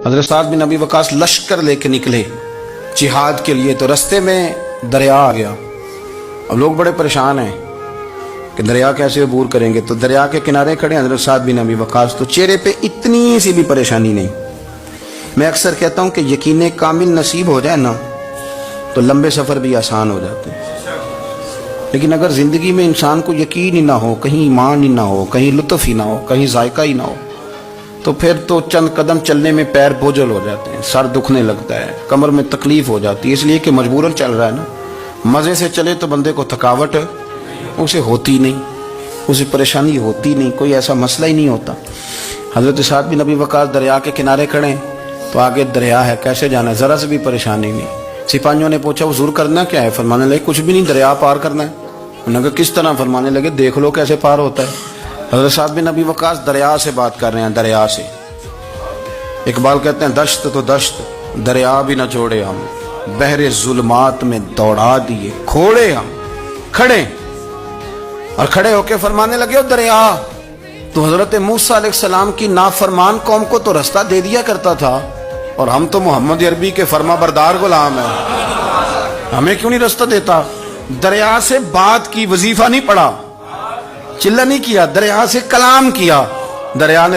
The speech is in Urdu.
حضرت سعد بن ابی وقاص لشکر لے کے نکلے جہاد کے لیے، تو رستے میں دریا آ گیا۔ اب لوگ بڑے پریشان ہیں کہ دریا کیسے عبور کریں گے، تو دریا کے کنارے کھڑے ہیں حضرت سعد بن ابی وقاص، تو چہرے پہ اتنی سی بھی پریشانی نہیں۔ میں اکثر کہتا ہوں کہ یقین کامل نصیب ہو جائے نا تو لمبے سفر بھی آسان ہو جاتے ہیں، لیکن اگر زندگی میں انسان کو یقین ہی نہ ہو، کہیں ایمان ہی نہ ہو، کہیں لطف ہی نہ ہو، کہیں ذائقہ ہی نہ ہو، تو پھر تو چند قدم چلنے میں پیر بوجھل ہو جاتے ہیں، سر دکھنے لگتا ہے، کمر میں تکلیف ہو جاتی ہے، اس لیے کہ مجبوراً چل رہا ہے نا۔ مزے سے چلے تو بندے کو تھکاوٹ اسے ہوتی نہیں، اسے پریشانی ہوتی نہیں، کوئی ایسا مسئلہ ہی نہیں ہوتا۔ حضرت سعد بن ابی وقاص دریا کے کنارے کھڑے ہیں، تو آگے دریا ہے، کیسے جانا ہے، ذرا سے بھی پریشانی نہیں۔ سپاہیوں نے پوچھا حضور کرنا کیا ہے؟ فرمانے لگے کچھ بھی نہیں، دریا پار کرنا ہے۔ انہوں نے کہا کس طرح؟ فرمانے لگے دیکھ لو کیسے پار ہوتا ہے۔ حضرت سعد بن ابی وقاص دریا سے بات کر رہے ہیں، دریا سے۔ اقبال کہتے ہیں دشت تو دشت دریا بھی نہ چھوڑے ہم، بحر ظلمات میں دوڑا دیے کھوڑے ہم۔ کھڑے اور کھڑے ہو کے فرمانے لگے دریا تو حضرت موسیٰ علیہ السلام کی نافرمان قوم کو تو رستہ دے دیا کرتا تھا، اور ہم تو محمد عربی کے فرما بردار غلام ہیں، ہمیں کیوں نہیں رستہ دیتا؟ دریا سے بات کی، وظیفہ نہیں پڑھا، چلہ نہیں کیا، دریا سے کلام کیا۔ دریا نے